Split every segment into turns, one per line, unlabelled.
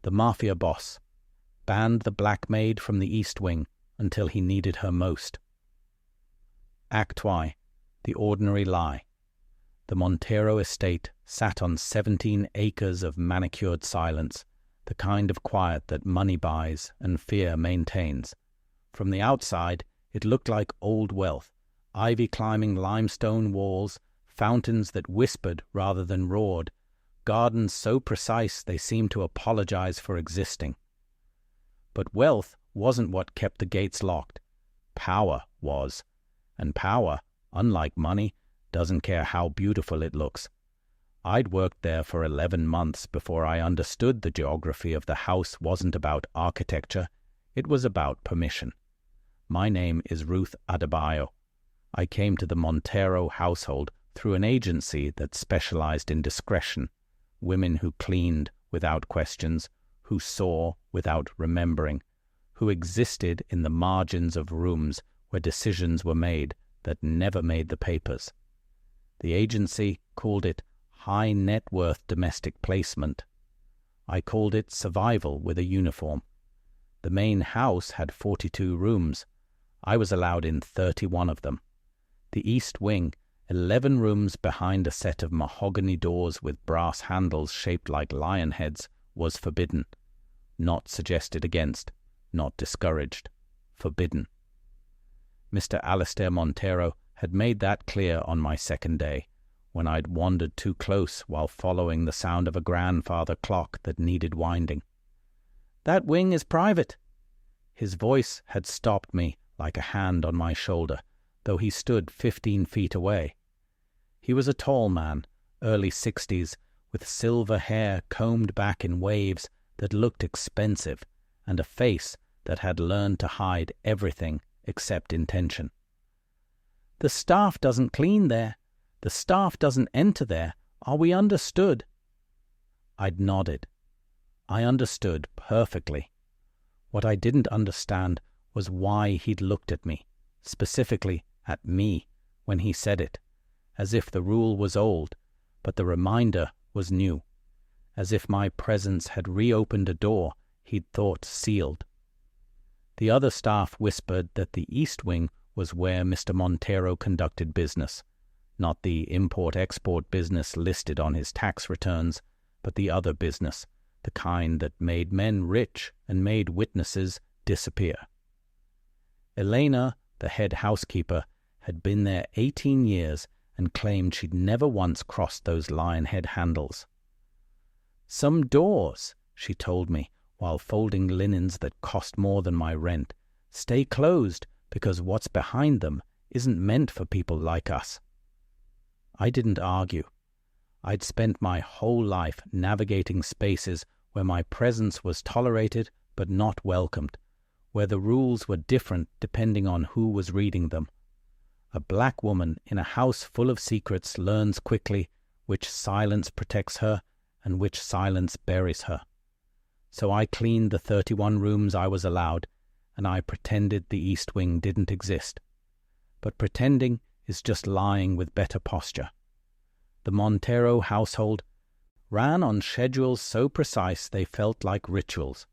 the Mafia boss, banned the Black Maid from the East Wing until he needed her most. Act Y. The Ordinary Lie. The Montero estate sat on 17 acres of manicured silence, the kind of quiet that money buys and fear maintains. From the outside, it looked like old wealth, ivy-climbing limestone walls, fountains that whispered rather than roared, gardens so precise they seemed to apologize for existing. But wealth wasn't what kept the gates locked. Power was. And power, unlike money, doesn't care how beautiful it looks. I'd worked there for 11 months before I understood the geography of the house wasn't about architecture, it was about permission. My name is Ruth Adebayo. I came to the Montero household through an agency that specialized in discretion, women who cleaned without questions, who saw without remembering, who existed in the margins of rooms where decisions were made that never made the papers. The agency called it high net worth domestic placement. I called it survival with a uniform. The main house had 42 rooms. I was allowed in 31 of them. The East Wing, 11 rooms behind a set of mahogany doors with brass handles shaped like lion heads, was forbidden. Not suggested against, not discouraged. Forbidden. Mr. Alastair Montero had made that clear on my second day, when I'd wandered too close while following the sound of a grandfather clock that needed winding. "That wing is private." His voice had stopped me like a hand on my shoulder, though he stood 15 feet away. He was a tall man, early 60s, with silver hair combed back in waves that looked expensive, and a face that had learned to hide everything except intention. "The staff doesn't clean there. The staff doesn't enter there. Are we understood?" I'd nodded. I understood perfectly. What I didn't understand was why he'd looked at me, specifically at me, when he said it, as if the rule was old, but the reminder was new, as if my presence had reopened a door he'd thought sealed. The other staff whispered that the East Wing was where Mr. Montero conducted business, not the import-export business listed on his tax returns, but the other business, the kind that made men rich and made witnesses disappear. Elena, the head housekeeper, had been there 18 years and claimed she'd never once crossed those lion-head handles. "Some doors," she told me, while folding linens that cost more than my rent, "stay closed because what's behind them isn't meant for people like us." I didn't argue. I'd spent my whole life navigating spaces where my presence was tolerated but not welcomed, where the rules were different depending on who was reading them. A black woman in a house full of secrets learns quickly which silence protects her and which silence buries her. So I cleaned the 31 rooms I was allowed, and I pretended the East Wing didn't exist. But pretending is just lying with better posture. The Montero household ran on schedules so precise they felt like rituals.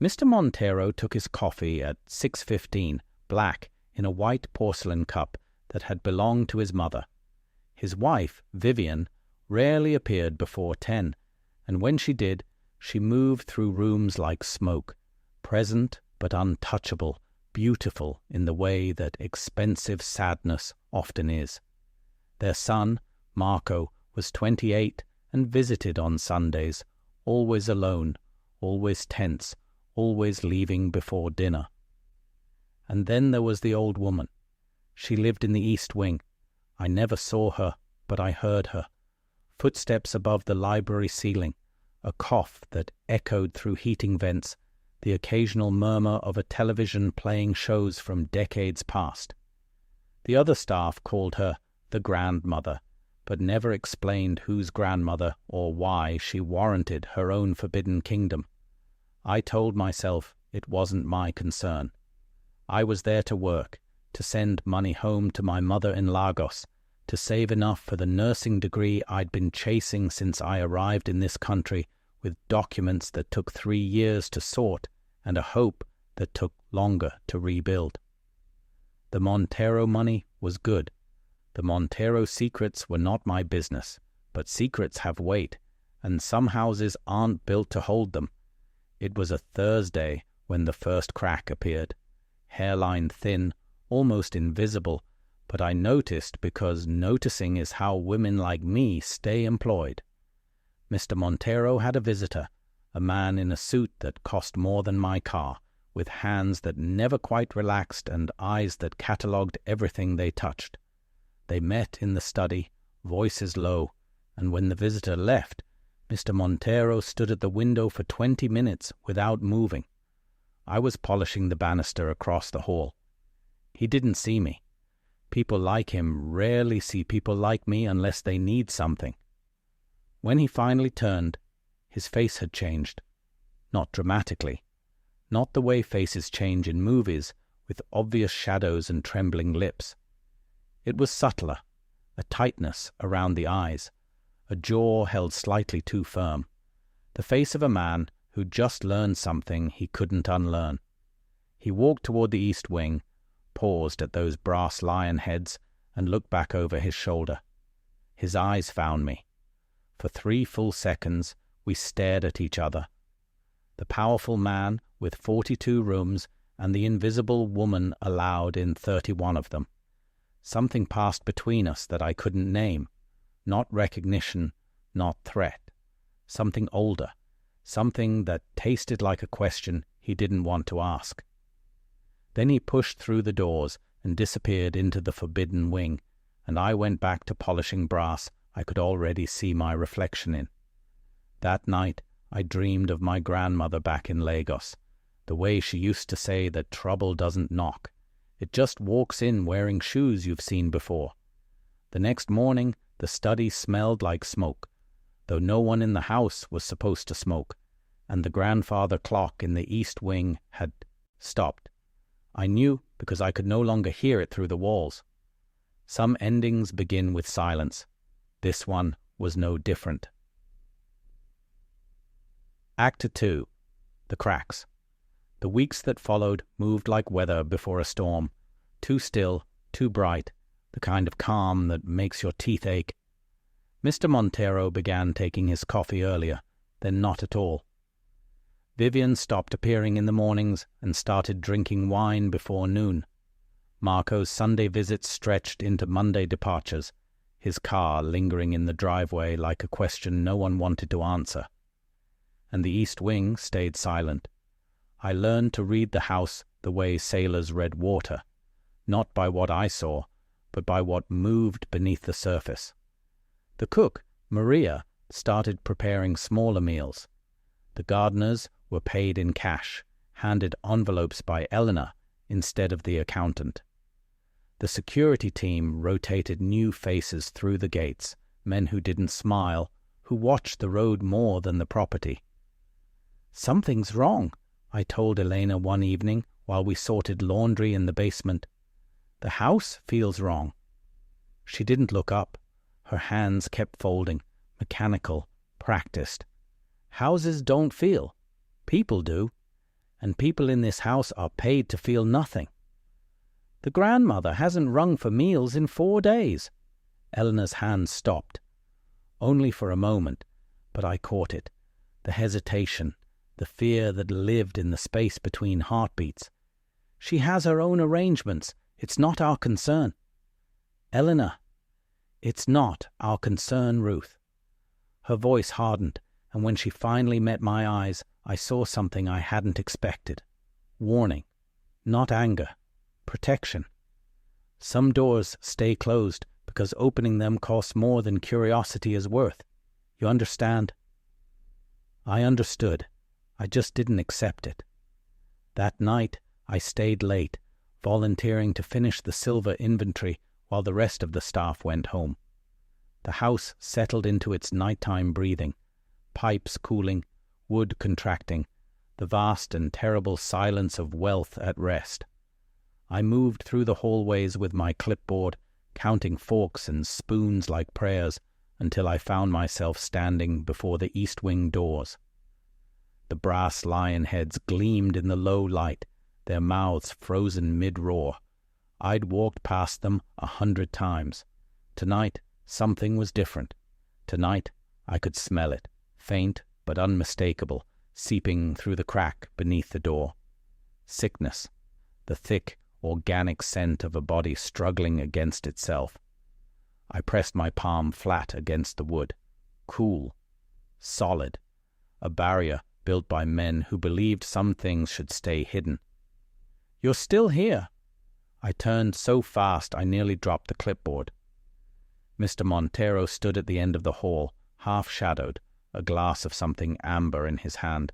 Mr. Montero took his coffee at 6:15, black, in a white porcelain cup that had belonged to his mother. His wife, Vivian, rarely appeared before 10, and when she did, she moved through rooms like smoke, present but untouchable, beautiful in the way that expensive sadness often is. Their son, Marco, was 28 and visited on Sundays, always alone, always tense, always leaving before dinner. And then there was the old woman. She lived in the East Wing. I never saw her, but I heard her. Footsteps above the library ceiling, a cough that echoed through heating vents, the occasional murmur of a television playing shows from decades past. The other staff called her the grandmother, but never explained whose grandmother or why she warranted her own forbidden kingdom. I told myself it wasn't my concern. I was there to work, to send money home to my mother in Lagos, to save enough for the nursing degree I'd been chasing since I arrived in this country with documents that took 3 years to sort and a hope that took longer to rebuild. The Montero money was good. The Montero secrets were not my business, but secrets have weight, and some houses aren't built to hold them. It was a Thursday when the first crack appeared, hairline thin, almost invisible, but I noticed because noticing is how women like me stay employed. Mr. Montero had a visitor, a man in a suit that cost more than my car, with hands that never quite relaxed and eyes that catalogued everything they touched. They met in the study, voices low, and when the visitor left, Mr. Montero stood at the window for 20 minutes without moving. I was polishing the banister across the hall. He didn't see me. People like him rarely see people like me unless they need something. When he finally turned, his face had changed. Not dramatically. Not the way faces change in movies, with obvious shadows and trembling lips. It was subtler, a tightness around the eyes, a jaw held slightly too firm, the face of a man who just learned something he couldn't unlearn. He walked toward the east wing, paused at those brass lion heads, and looked back over his shoulder. His eyes found me. For 3 full seconds we stared at each other. The powerful man with 42 rooms and the invisible woman allowed in 31 of them. Something passed between us that I couldn't name. Not recognition, not threat. Something older. Something that tasted like a question he didn't want to ask. Then he pushed through the doors and disappeared into the forbidden wing, and I went back to polishing brass I could already see my reflection in. That night I dreamed of my grandmother back in Lagos, the way she used to say that trouble doesn't knock. It just walks in wearing shoes you've seen before. The next morning the study smelled like smoke, though no one in the house was supposed to smoke, and the grandfather clock in the east wing had stopped. I knew because I could no longer hear it through the walls. Some endings begin with silence. This one was no different. Act 2. The cracks. The weeks that followed moved like weather before a storm, too still, too bright, the kind of calm that makes your teeth ache. Mr. Montero began taking his coffee earlier, then not at all. Vivian stopped appearing in the mornings and started drinking wine before noon. Marco's Sunday visits stretched into Monday departures, his car lingering in the driveway like a question no one wanted to answer. And the east wing stayed silent. I learned to read the house the way sailors read water, not by what I saw, but by what moved beneath the surface. The cook, Maria, started preparing smaller meals. The gardeners were paid in cash, handed envelopes by Eleanor instead of the accountant. The security team rotated new faces through the gates, men who didn't smile, who watched the road more than the property. "Something's wrong," I told Elena one evening while we sorted laundry in the basement. "The house feels wrong." She didn't look up. Her hands kept folding, mechanical, practiced. Houses don't feel. People do. And people in this house are paid to feel nothing. "The grandmother hasn't rung for meals in 4 days." Eleanor's hand stopped. Only for a moment, but I caught it. The hesitation, the fear that lived in the space between heartbeats. "She has her own arrangements. It's not our concern." "Eleanor." "It's not our concern, Ruth." Her voice hardened, and when she finally met my eyes, I saw something I hadn't expected. Warning. Not anger. Protection. Some doors stay closed because opening them costs more than curiosity is worth. You understand? I understood. I just didn't accept it. That night, I stayed late, volunteering to finish the silver inventory while the rest of the staff went home. The house settled into its nighttime breathing, pipes cooling, wood contracting, the vast and terrible silence of wealth at rest. I moved through the hallways with my clipboard, counting forks and spoons like prayers, until I found myself standing before the east wing doors. The brass lion heads gleamed in the low light, their mouths frozen mid-roar. I'd walked past them 100 times. Tonight, something was different. Tonight, I could smell it, faint but unmistakable, seeping through the crack beneath the door. Sickness, the thick, organic scent of a body struggling against itself. I pressed my palm flat against the wood. Cool, solid, a barrier built by men who believed some things should stay hidden. "You're still here." I turned so fast I nearly dropped the clipboard. Mr. Montero stood at the end of the hall, half-shadowed, a glass of something amber in his hand.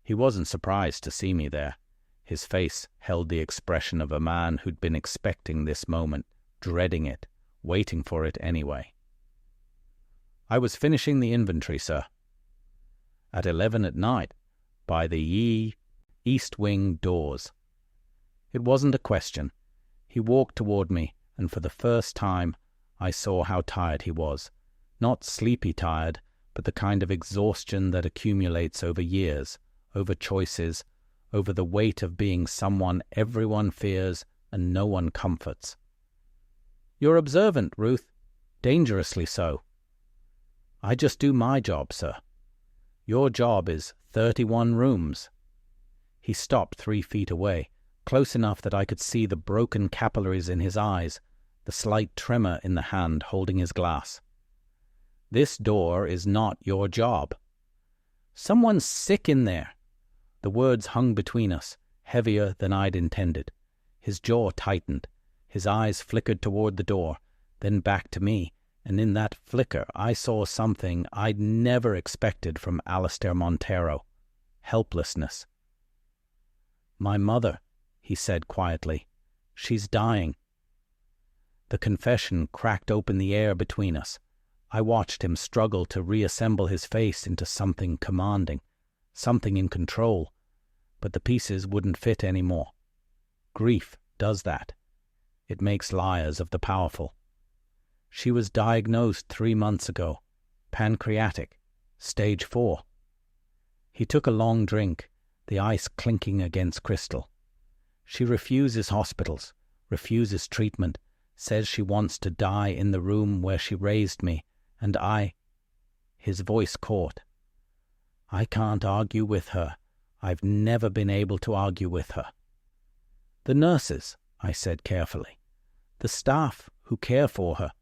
He wasn't surprised to see me there. His face held the expression of a man who'd been expecting this moment, dreading it, waiting for it anyway. "I was finishing the inventory, sir." "At 11 at night, by the east wing doors." It wasn't a question. He walked toward me, and for the first time I saw how tired he was. Not sleepy tired, but the kind of exhaustion that accumulates over years, over choices, over the weight of being someone everyone fears and no one comforts. "You're observant, Ruth. Dangerously so." "I just do my job, sir." "Your job is 31 rooms." He stopped 3 feet away, close enough that I could see the broken capillaries in his eyes, the slight tremor in the hand holding his glass. "This door is not your job." "Someone's sick in there." The words hung between us, heavier than I'd intended. His jaw tightened. His eyes flickered toward the door, then back to me, and in that flicker I saw something I'd never expected from Alistair Montero. Helplessness. "My mother," he said quietly. "She's dying." The confession cracked open the air between us. I watched him struggle to reassemble his face into something commanding, something in control, but the pieces wouldn't fit anymore. Grief does that. It makes liars of the powerful. "She was diagnosed 3 months ago. Pancreatic. Stage 4. He took a long drink, the ice clinking against crystal. "She refuses hospitals, refuses treatment, says she wants to die in the room where she raised me, and I—" His voice caught. "I can't argue with her. I've never been able to argue with her." "The nurses," I said carefully. "The staff who care for her.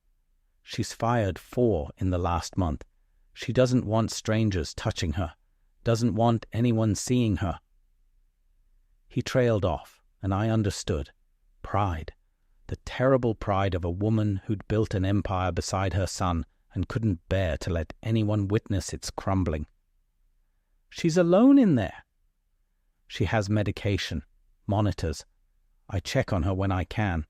She's fired 4 in the last month. She doesn't want strangers touching her, doesn't want anyone seeing her." He trailed off, and I understood. Pride. The terrible pride of a woman who'd built an empire beside her son and couldn't bear to let anyone witness its crumbling. "She's alone in there." "She has medication, monitors. I check on her when I can."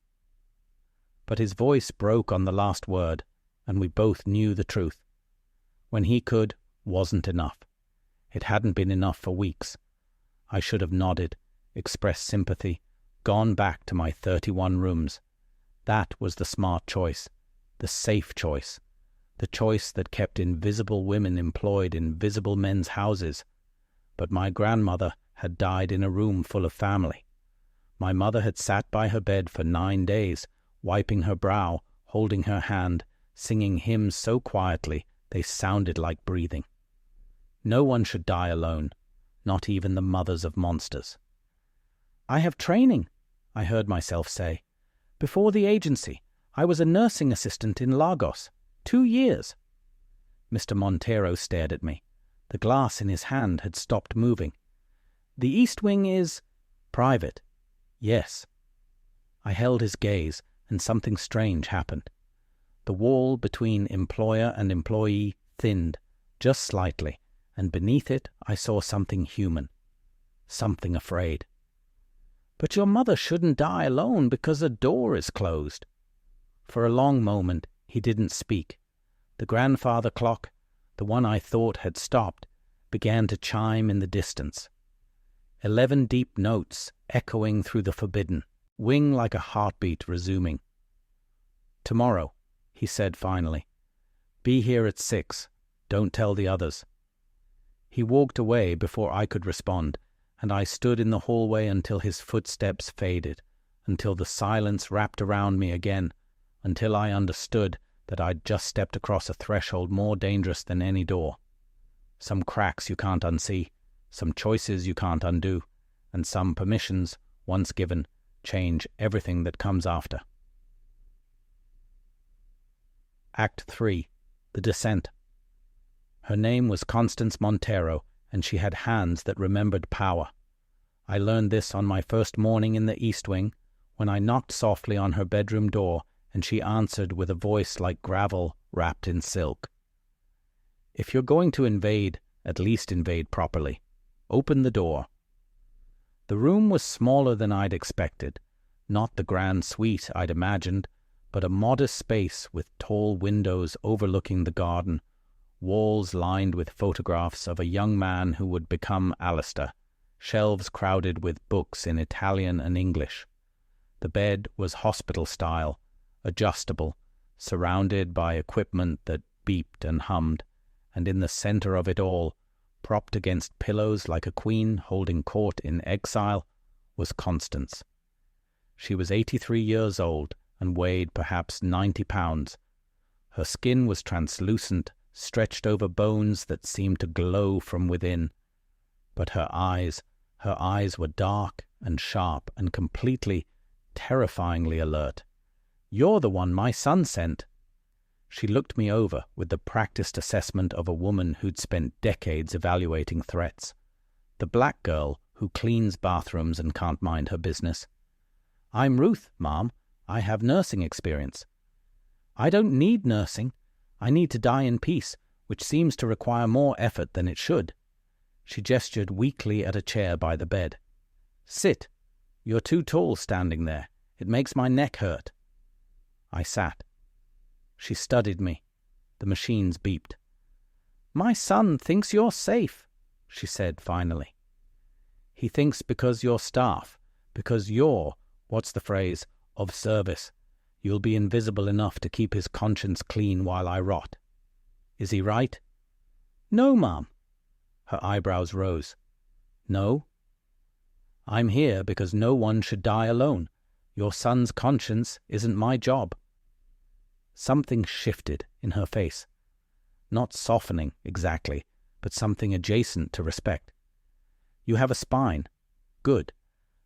But his voice broke on the last word, and we both knew the truth. When he could, wasn't enough. It hadn't been enough for weeks. I should have nodded, expressed sympathy, gone back to my 31 rooms. That was the smart choice, the safe choice, the choice that kept invisible women employed in visible men's houses. But my grandmother had died in a room full of family. My mother had sat by her bed for 9 days, wiping her brow, holding her hand, singing hymns so quietly they sounded like breathing. No one should die alone, not even the mothers of monsters. "I have training," I heard myself say. "Before the agency, I was a nursing assistant in Lagos. 2 years. Mr. Montero stared at me. The glass in his hand had stopped moving. "The East Wing is private." "Yes." I held his gaze, and something strange happened. The wall between employer and employee thinned, just slightly, and beneath it I saw something human. Something afraid. "But your mother shouldn't die alone because a door is closed." For a long moment he didn't speak. The grandfather clock, the one I thought had stopped, began to chime in the distance. 11 deep notes echoing through the forbidden, wing like a heartbeat resuming. "Tomorrow," he said finally. "Be here at 6. Don't tell the others." He walked away before I could respond, and I stood in the hallway until his footsteps faded, until the silence wrapped around me again, until I understood that I'd just stepped across a threshold more dangerous than any door. Some cracks you can't unsee, some choices you can't undo, and some permissions, once given, change everything that comes after. Act 3. The Descent. Her name was Constance Montero, and she had hands that remembered power. I learned this on my first morning in the East Wing, when I knocked softly on her bedroom door, and she answered with a voice like gravel wrapped in silk. "If you're going to invade, at least invade properly. Open the door." The room was smaller than I'd expected, not the grand suite I'd imagined, but a modest space with tall windows overlooking the garden, walls lined with photographs of a young man who would become Alistair, shelves crowded with books in Italian and English. The bed was hospital-style, adjustable, surrounded by equipment that beeped and hummed, and in the center of it all, propped against pillows like a queen holding court in exile, was Constance. She was 83 years old and weighed perhaps 90 pounds. Her skin was translucent, stretched over bones that seemed to glow from within. But her eyes were dark and sharp and completely, terrifyingly alert. "You're the one my son sent." She looked me over with the practiced assessment of a woman who'd spent decades evaluating threats. The black girl who cleans bathrooms and can't mind her business. "I'm Ruth, Mom. I have nursing experience." "I don't need nursing. I need to die in peace, which seems to require more effort than it should." She gestured weakly at a chair by the bed. "Sit. You're too tall standing there. It makes my neck hurt." I sat. She studied me. The machines beeped. "My son thinks you're safe," she said finally. "He thinks because you're staff, because you're, what's the phrase, of service, you'll be invisible enough to keep his conscience clean while I rot. Is he right?" "No, Mom." Her eyebrows rose. "No?" "I'm here because no one should die alone. Your son's conscience isn't my job." Something shifted in her face. Not softening, exactly, but something adjacent to respect. "You have a spine. Good.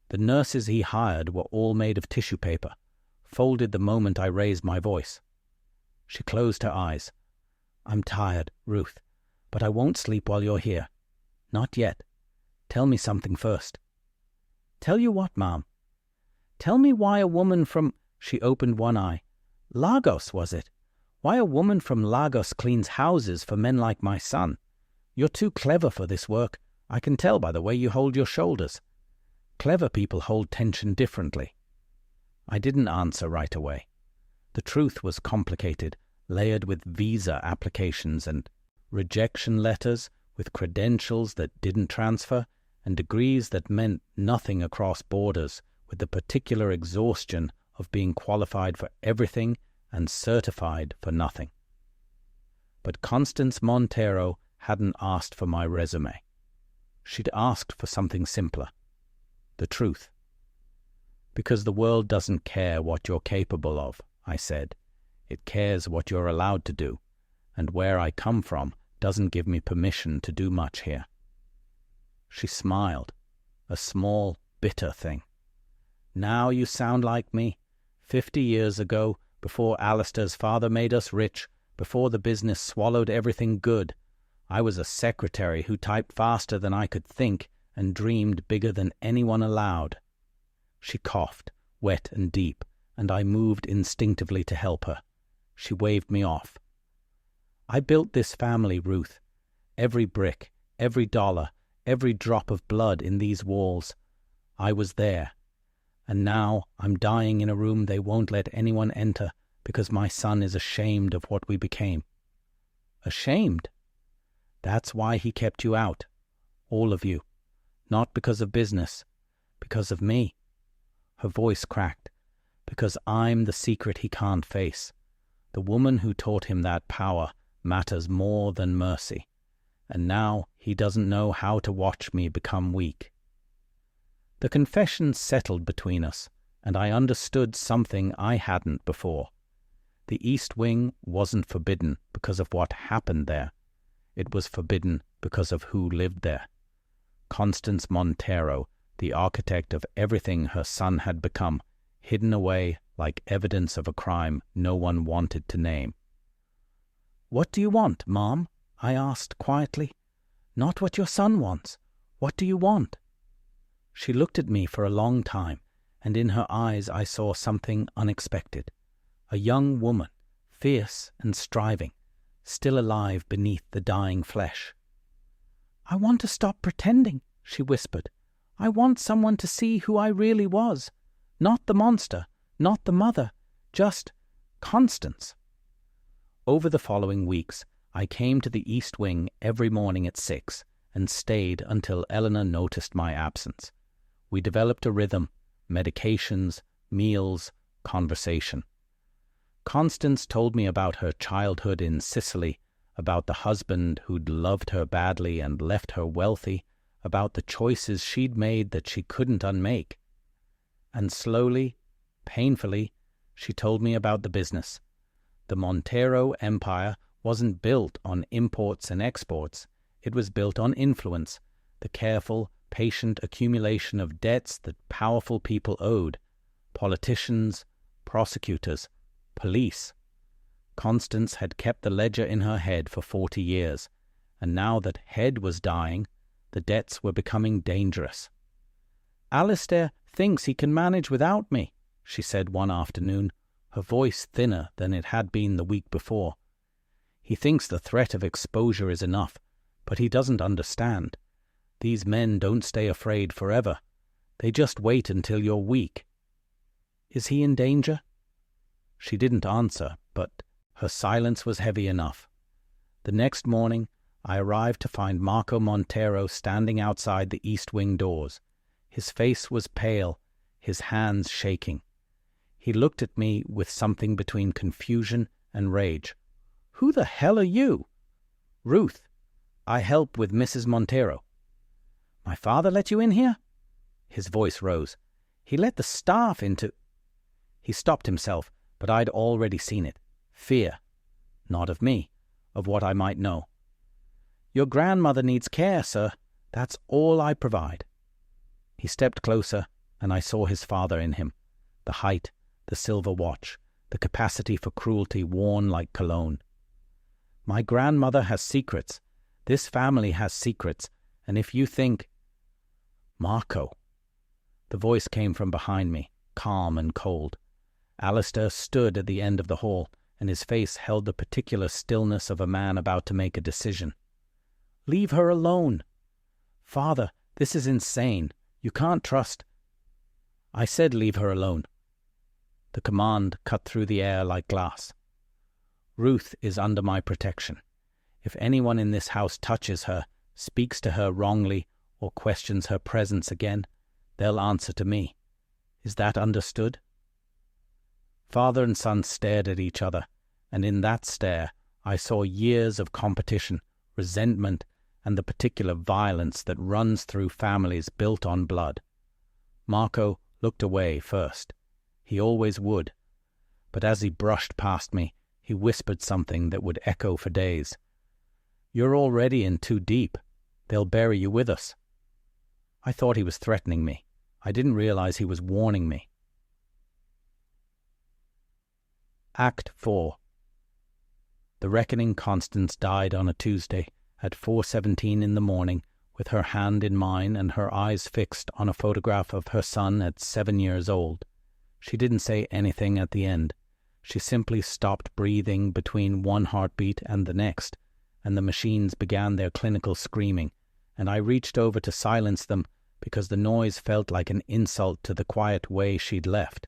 The nurses he hired were all made of tissue paper, folded the moment I raised my voice." She closed her eyes. "I'm tired, Ruth, but I won't sleep while you're here. Not yet. Tell me something first." "Tell you what, Mom?" "Tell me why a woman from—" She opened one eye. "Lagos, was it? Why a woman from Lagos cleans houses for men like my son. You're too clever for this work. I can tell by the way you hold your shoulders. Clever people hold tension differently." I didn't answer right away. The truth was complicated, layered with visa applications and rejection letters, with credentials that didn't transfer, and degrees that meant nothing across borders, with the particular exhaustion of being qualified for everything and certified for nothing. But Constance Montero hadn't asked for my resume. She'd asked for something simpler. The truth. "Because the world doesn't care what you're capable of," I said. "It cares what you're allowed to do, and where I come from doesn't give me permission to do much here." She smiled, a small, bitter thing. "Now you sound like me. 50 years ago, before Alistair's father made us rich, before the business swallowed everything good, I was a secretary who typed faster than I could think and dreamed bigger than anyone allowed." She coughed, wet and deep, and I moved instinctively to help her. She waved me off. "I built this family, Ruth. Every brick, every dollar, every drop of blood in these walls. I was there. And now I'm dying in a room they won't let anyone enter because my son is ashamed of what we became." "Ashamed?" "That's why he kept you out. All of you. Not because of business. Because of me." Her voice cracked. "Because I'm the secret he can't face. The woman who taught him that power matters more than mercy. and now he doesn't know how to watch me become weak. The confession settled between us, and I understood something I hadn't before. The East Wing wasn't forbidden because of what happened there. It was forbidden because of who lived there. Constance Montero, the architect of everything her son had become, hidden away like evidence of a crime no one wanted to name. "What do you want, Mom?" I asked quietly. "Not what your son wants. What do you want?" She looked at me for a long time, and in her eyes I saw something unexpected. A young woman, fierce and striving, still alive beneath the dying flesh. "I want to stop pretending," she whispered. "I want someone to see who I really was. Not the monster, not the mother, just Constance." Over the following weeks, I came to the East Wing every morning at 6 and stayed until Eleanor noticed my absence. We developed a rhythm, medications, meals, conversation. Constance told me about her childhood in Sicily, about the husband who'd loved her badly and left her wealthy, about the choices she'd made that she couldn't unmake. And slowly, painfully, she told me about the business. The Montero empire wasn't built on imports and exports. It was built on influence, the careful, patient accumulation of debts that powerful people owed. Politicians, prosecutors, police. Constance had kept the ledger in her head for 40 years, and now that Head was dying, the debts were becoming dangerous. "Alistair thinks he can manage without me," she said one afternoon, her voice thinner than it had been the week before. "He thinks the threat of exposure is enough, but he doesn't understand. These men don't stay afraid forever. They just wait until you're weak." "Is he in danger?" She didn't answer, but her silence was heavy enough. The next morning, I arrived to find Marco Montero standing outside the East Wing doors. His face was pale, his hands shaking. He looked at me with something between confusion and rage. "Who the hell are you?" "Ruth. I help with Mrs. Montero." "My father let you in here?" His voice rose. "He let the staff into—" He stopped himself, but I'd already seen it. Fear. Not of me, of what I might know. "Your grandmother needs care, sir. That's all I provide." He stepped closer, and I saw his father in him. The height, the silver watch, the capacity for cruelty worn like cologne. "My grandmother has secrets. This family has secrets, and if you think—" "Marco." The voice came from behind me, calm and cold. Alistair stood at the end of the hall, and his face held the particular stillness of a man about to make a decision. "Leave her alone." "Father, this is insane. You can't trust—" "I said leave her alone." The command cut through the air like glass. "Ruth is under my protection. If anyone in this house touches her, speaks to her wrongly, or questions her presence again, they'll answer to me. Is that understood?" Father and son stared at each other, and in that stare I saw years of competition, resentment, and the particular violence that runs through families built on blood. Marco looked away first. He always would. But as he brushed past me, he whispered something that would echo for days. "You're already in too deep. They'll bury you with us." I thought he was threatening me. I didn't realize he was warning me. Act 4. The reckoning Constance died on a Tuesday at 4:17 in the morning, with her hand in mine and her eyes fixed on a photograph of her son at 7 years old. She didn't say anything at the end. She simply stopped breathing between one heartbeat and the next, and the machines began their clinical screaming, and I reached over to silence them because the noise felt like an insult to the quiet way she'd left.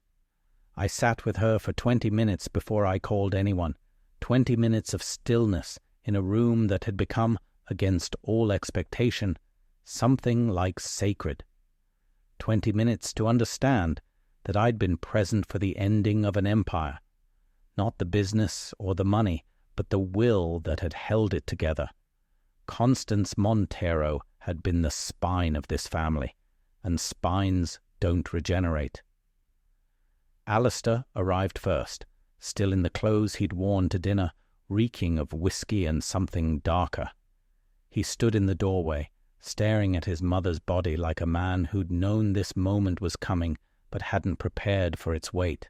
I sat with her for 20 minutes before I called anyone, 20 minutes of stillness in a room that had become, against all expectation, something like sacred. 20 minutes to understand that I'd been present for the ending of an empire, not the business or the money, but the will that had held it together. Constance Montero had been the spine of this family, and spines don't regenerate. Alistair arrived first, still in the clothes he'd worn to dinner, reeking of whiskey and something darker. He stood in the doorway, staring at his mother's body like a man who'd known this moment was coming but hadn't prepared for its weight.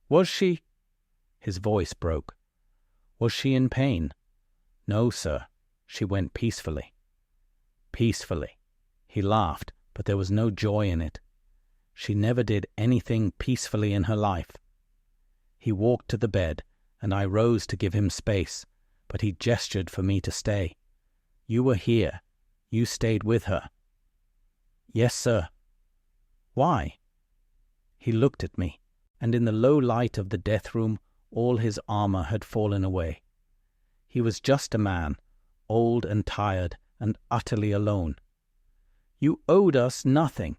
"Was she—" His voice broke. "Was she in pain?" "No, sir. She went peacefully." Peacefully. He laughed, but there was no joy in it. She never did anything peacefully in her life. He walked to the bed, and I rose to give him space, but he gestured for me to stay. "You were here. You stayed with her." "Yes, sir." "Why?" He looked at me, and in the low light of the death room, all his armor had fallen away. He was just a man, old and tired and utterly alone. "You owed us nothing.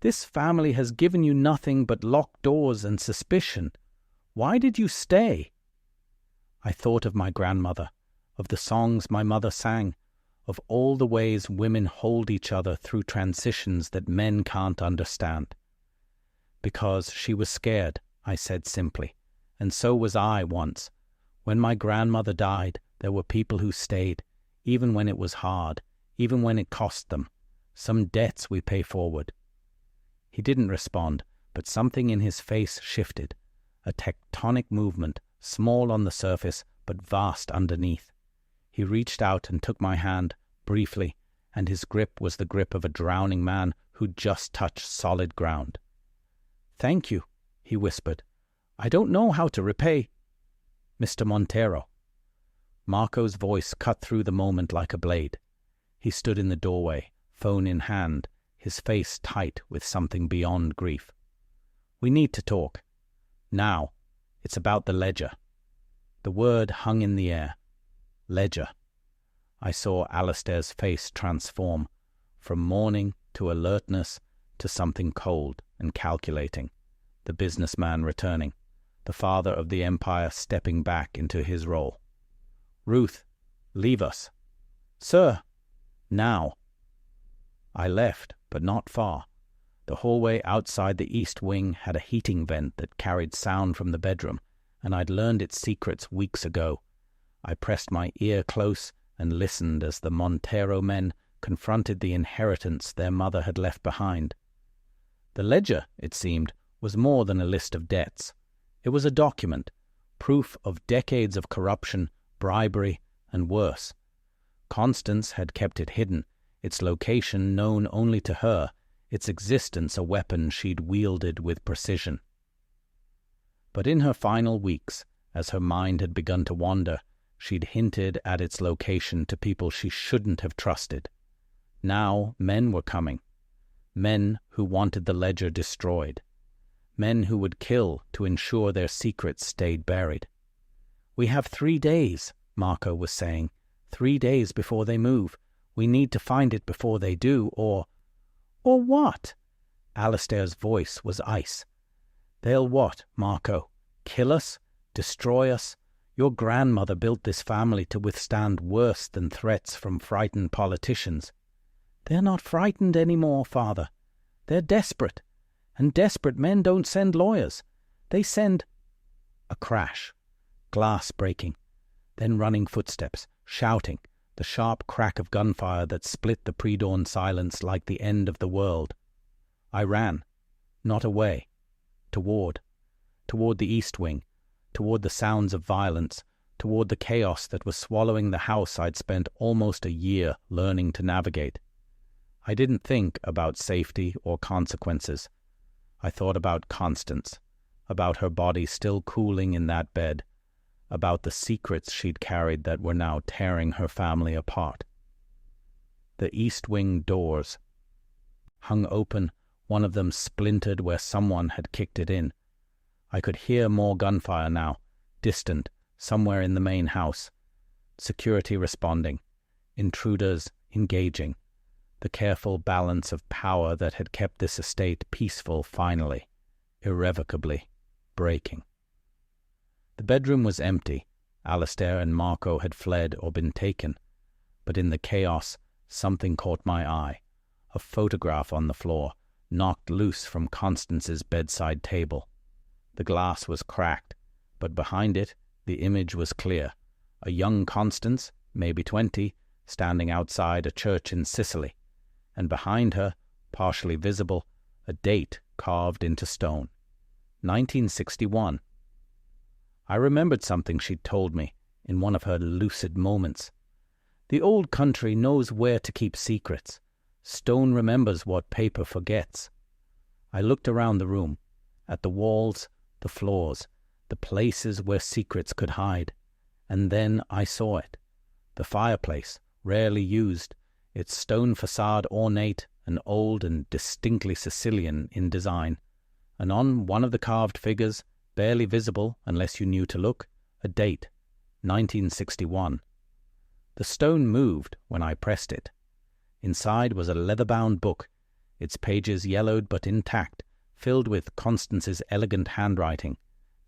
This family has given you nothing but locked doors and suspicion. Why did you stay?" I thought of my grandmother, of the songs my mother sang, of all the ways women hold each other through transitions that men can't understand. "Because she was scared," I said simply, "and so was I once. When my grandmother died, there were people who stayed, even when it was hard, even when it cost them. Some debts we pay forward." He didn't respond, but something in his face shifted, a tectonic movement, small on the surface, but vast underneath. He reached out and took my hand, briefly, and his grip was the grip of a drowning man who'd just touched solid ground. "Thank you," he whispered. "I don't know how to repay—" "Mr. Montero." Marco's voice cut through the moment like a blade. He stood in the doorway, phone in hand, his face tight with something beyond grief. "We need to talk. Now. It's about the ledger." The word hung in the air. Ledger. I saw Alistair's face transform, from mourning to alertness to something cold and calculating, the businessman returning, the father of the empire stepping back into his role. "Ruth, leave us." "Sir." "Now." I left, but not far. The hallway outside the east wing had a heating vent that carried sound from the bedroom, and I'd learned its secrets weeks ago. I pressed my ear close and listened as the Montero men confronted the inheritance their mother had left behind. The ledger, it seemed, was more than a list of debts. It was a document, proof of decades of corruption, bribery, and worse. Constance had kept it hidden, its location known only to her, its existence a weapon she'd wielded with precision. But in her final weeks, as her mind had begun to wander, she'd hinted at its location to people she shouldn't have trusted. Now men were coming. Men who wanted the ledger destroyed. Men who would kill to ensure their secrets stayed buried. "We have 3 days," Marco was saying. 3 days before they move. We need to find it before they do, or—" "Or what?" Alistair's voice was ice. "They'll what, Marco? Kill us? Destroy us? Your grandmother built this family to withstand worse than threats from frightened politicians." "They're not frightened anymore, Father. They're desperate. And desperate men don't send lawyers. They send—" A crash. Glass breaking. Then running footsteps, shouting, the sharp crack of gunfire that split the pre-dawn silence like the end of the world. I ran. Not away. Toward the east wing, toward the sounds of violence, toward the chaos that was swallowing the house I'd spent almost a year learning to navigate. I didn't think about safety or consequences. I thought about Constance, about her body still cooling in that bed, about the secrets she'd carried that were now tearing her family apart. The east wing doors hung open, one of them splintered where someone had kicked it in. I could hear more gunfire now, distant, somewhere in the main house. Security responding, intruders engaging, the careful balance of power that had kept this estate peaceful finally, irrevocably, breaking. The bedroom was empty. Alistair and Marco had fled or been taken. but in the chaos, something caught my eye. A photograph on the floor, knocked loose from Constance's bedside table. The glass was cracked, but behind it, the image was clear. A young Constance, maybe 20, standing outside a church in Sicily, and behind her, partially visible, a date carved into stone. 1961. I remembered something she'd told me in one of her lucid moments. The old country knows where to keep secrets. Stone remembers what paper forgets. I looked around the room, at the walls, the floors, the places where secrets could hide, and then I saw it. The fireplace, rarely used, its stone facade ornate and old and distinctly Sicilian in design, and on one of the carved figures, barely visible unless you knew to look, a date, 1961. The stone moved when I pressed it. Inside was a leather-bound book, its pages yellowed but intact, filled with Constance's elegant handwriting,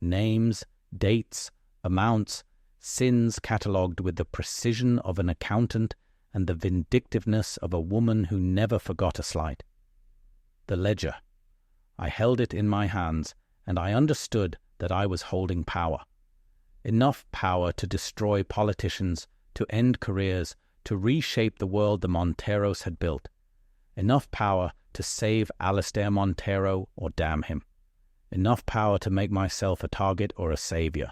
names, dates, amounts, sins catalogued with the precision of an accountant and the vindictiveness of a woman who never forgot a slight. The ledger. I held it in my hands, and I understood that I was holding power. Enough power to destroy politicians, to end careers, to reshape the world the Monteros had built. Enough power to save Alistair Montero or damn him. Enough power to make myself a target or a savior.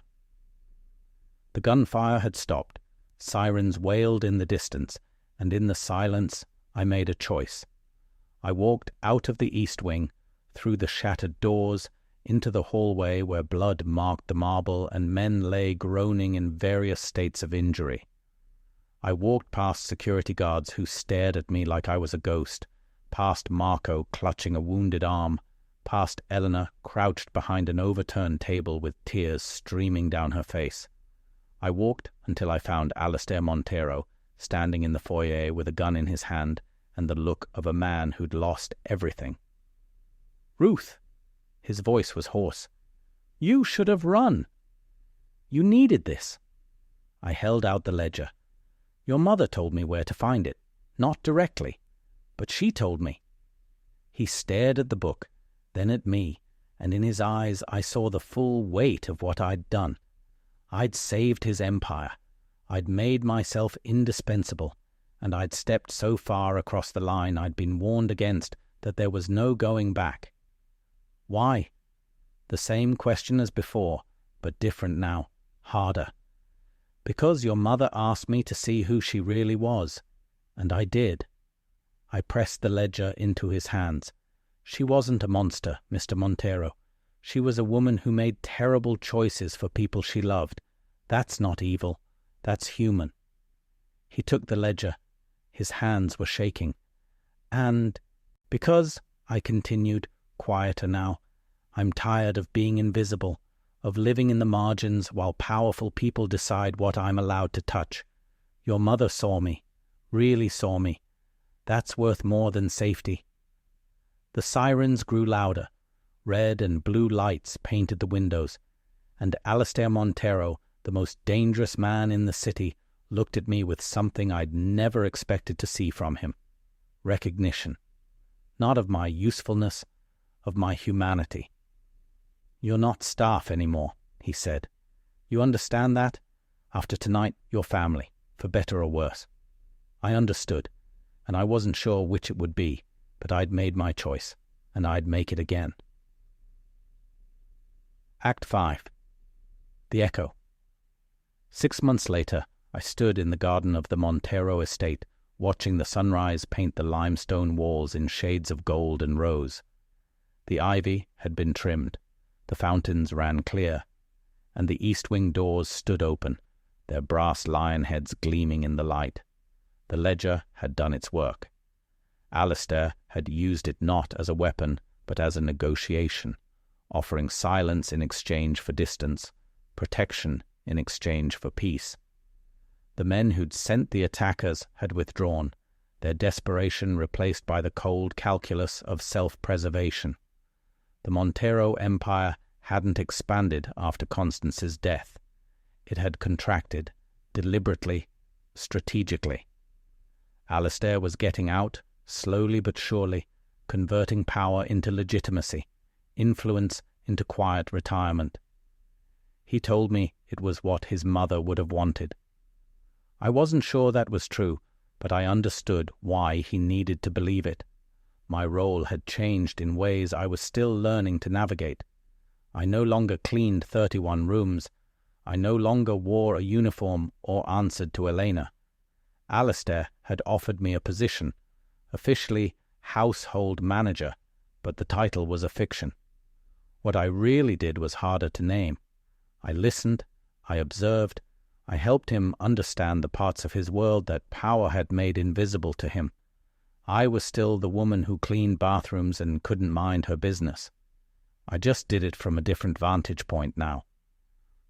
The gunfire had stopped. Sirens wailed in the distance, and in the silence I made a choice. I walked out of the east wing, through the shattered doors, into the hallway where blood marked the marble and men lay groaning in various states of injury. I walked past security guards who stared at me like I was a ghost, past Marco clutching a wounded arm, past Eleanor crouched behind an overturned table with tears streaming down her face. I walked until I found Alistair Montero, standing in the foyer with a gun in his hand and the look of a man who'd lost everything. "Ruth!" His voice was hoarse. "You should have run. You needed this." I held out the ledger. "Your mother told me where to find it. Not directly, but she told me." He stared at the book, then at me, and in his eyes I saw the full weight of what I'd done. I'd saved his empire. I'd made myself indispensable, and I'd stepped so far across the line I'd been warned against that there was no going back. Why? The same question as before, but different now, harder. Because your mother asked me to see who she really was, and I did. I pressed the ledger into his hands. She wasn't a monster, Mr. Montero. She was a woman who made terrible choices for people she loved. That's not evil. That's human. He took the ledger. His hands were shaking. "And because," I continued, quieter now, "I'm tired of being invisible, of living in the margins while powerful people decide what I'm allowed to touch. Your mother saw me, really saw me. That's worth more than safety." The sirens grew louder. Red and blue lights painted the windows, and Alistair Montero, the most dangerous man in the city, looked at me with something I'd never expected to see from him. Recognition. Not of my usefulness, of my humanity. "You're not staff anymore," he said. "You understand that? After tonight, you're family, for better or worse." I understood, and I wasn't sure which it would be, but I'd made my choice, and I'd make it again. Act 5. The Echo. 6 months later, I stood in the garden of the Montero estate, watching the sunrise paint the limestone walls in shades of gold and rose. The ivy had been trimmed, the fountains ran clear, and the east wing doors stood open, their brass lion heads gleaming in the light. The ledger had done its work. Alistair had used it not as a weapon, but as a negotiation, offering silence in exchange for distance, protection in exchange for peace. The men who'd sent the attackers had withdrawn, their desperation replaced by the cold calculus of self-preservation. The Montero Empire hadn't expanded after Constance's death. It had contracted, deliberately, strategically. Alistair was getting out, slowly but surely, converting power into legitimacy, influence into quiet retirement. He told me it was what his mother would have wanted. I wasn't sure that was true, but I understood why he needed to believe it. My role had changed in ways I was still learning to navigate. I no longer cleaned 31 rooms. I no longer wore a uniform or answered to Elena. Alistair had offered me a position, officially household manager, but the title was a fiction. What I really did was harder to name. I listened, I observed, I helped him understand the parts of his world that power had made invisible to him. I was still the woman who cleaned bathrooms and couldn't mind her business. I just did it from a different vantage point now.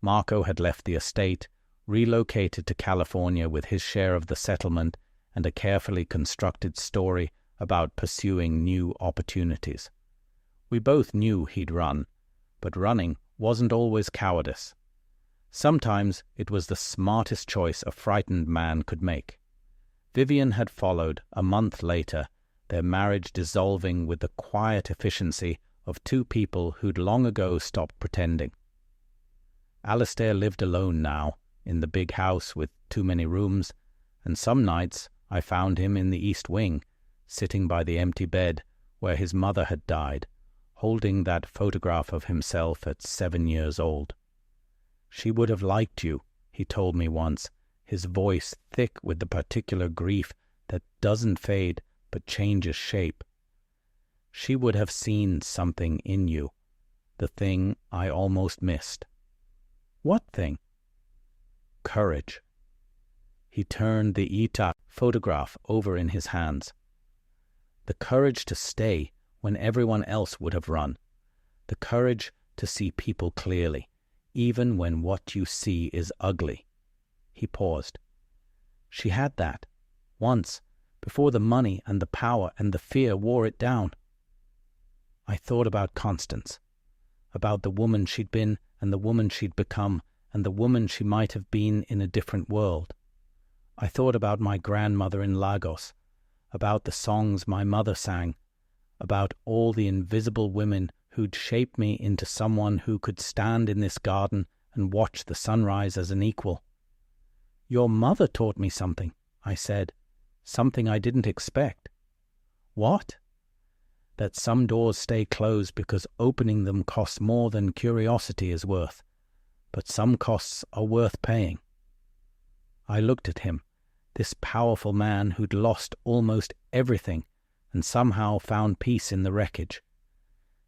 Marco had left the estate, relocated to California with his share of the settlement and a carefully constructed story about pursuing new opportunities. We both knew he'd run, but running wasn't always cowardice. Sometimes it was the smartest choice a frightened man could make. Vivian had followed a month later, their marriage dissolving with the quiet efficiency of two people who'd long ago stopped pretending. Alistair lived alone now, in the big house with too many rooms, and some nights I found him in the East Wing, sitting by the empty bed where his mother had died, holding that photograph of himself at 7 years old. "She would have liked you," he told me once, his voice thick with the particular grief that doesn't fade but changes shape. "She would have seen something in you, the thing I almost missed." "What thing?" "Courage." He turned the Ita photograph over in his hands. "The courage to stay when everyone else would have run. The courage to see people clearly, even when what you see is ugly." He paused. "She had that, once, before the money and the power and the fear wore it down." I thought about Constance, about the woman she'd been and the woman she'd become and the woman she might have been in a different world. I thought about my grandmother in Lagos, about the songs my mother sang, about all the invisible women who'd shaped me into someone who could stand in this garden and watch the sunrise as an equal. "Your mother taught me something," I said, "something I didn't expect." "What?" "That some doors stay closed because opening them costs more than curiosity is worth, but some costs are worth paying." I looked at him, this powerful man who'd lost almost everything and somehow found peace in the wreckage.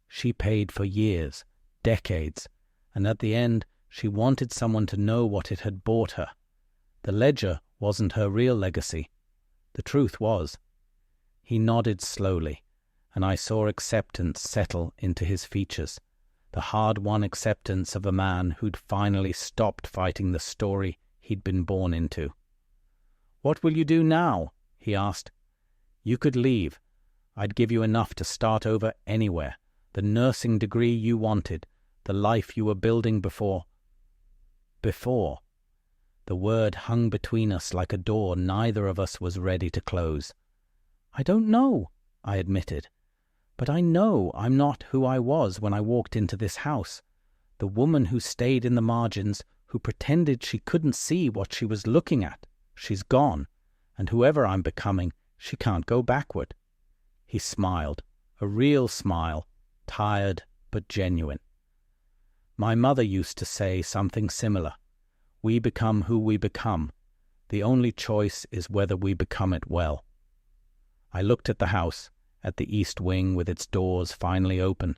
She paid for years, decades, and at the end she wanted someone to know what it had bought her. The ledger wasn't her real legacy. The truth was. He nodded slowly, and I saw acceptance settle into his features, the hard-won acceptance of a man who'd finally stopped fighting the story he'd been born into. "What will you do now?" he asked. "You could leave. I'd give you enough to start over anywhere, the nursing degree you wanted, the life you were building before." Before. The word hung between us like a door neither of us was ready to close. "I don't know," I admitted, "but I know I'm not who I was when I walked into this house. The woman who stayed in the margins, who pretended she couldn't see what she was looking at, she's gone, and whoever I'm becoming, she can't go backward." He smiled, a real smile, tired but genuine. My mother used to say something similar. We become who we become. The only choice is whether we become it well. I looked at the house, at the East Wing with its doors finally open,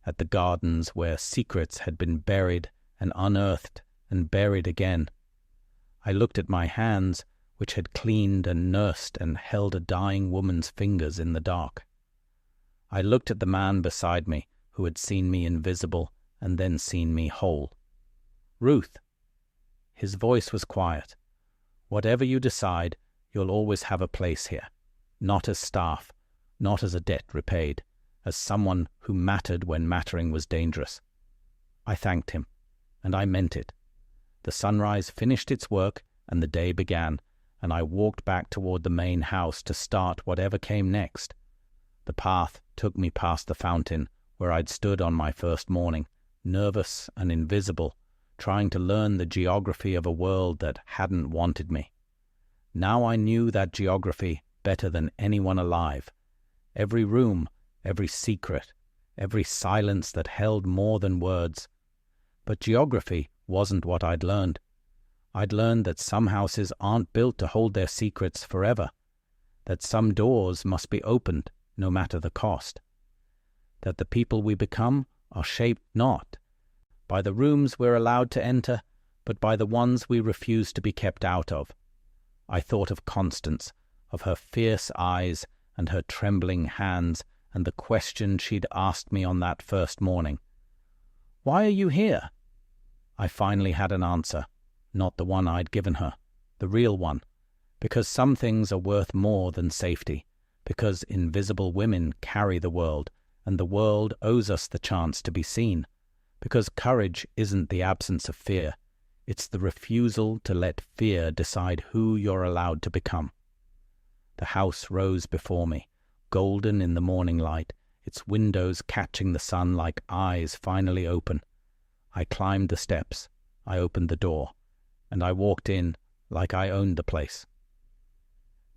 at the gardens where secrets had been buried and unearthed and buried again. I looked at my hands, which had cleaned and nursed and held a dying woman's fingers in the dark. I looked at the man beside me, who had seen me invisible and then seen me whole. "Ruth." His voice was quiet. "Whatever you decide, you'll always have a place here. Not as staff, not as a debt repaid, as someone who mattered when mattering was dangerous." I thanked him, and I meant it. The sunrise finished its work, and the day began, and I walked back toward the main house to start whatever came next. The path took me past the fountain where I'd stood on my first morning, nervous and invisible, trying to learn the geography of a world that hadn't wanted me. Now I knew that geography better than anyone alive. Every room, every secret, every silence that held more than words. But geography wasn't what I'd learned. I'd learned that some houses aren't built to hold their secrets forever, that some doors must be opened no matter the cost, that the people we become are shaped not by the rooms we're allowed to enter, but by the ones we refuse to be kept out of. I thought of Constance, of her fierce eyes and her trembling hands, and the question she'd asked me on that first morning. "Why are you here?" I finally had an answer, not the one I'd given her, the real one. Because some things are worth more than safety, because invisible women carry the world, and the world owes us the chance to be seen, because courage isn't the absence of fear, it's the refusal to let fear decide who you're allowed to become. The house rose before me, golden in the morning light, its windows catching the sun like eyes finally open. I climbed the steps, I opened the door, and I walked in like I owned the place.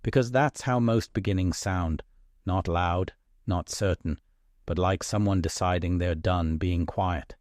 Because that's how most beginnings sound, not loud, not certain, but like someone deciding they're done being quiet.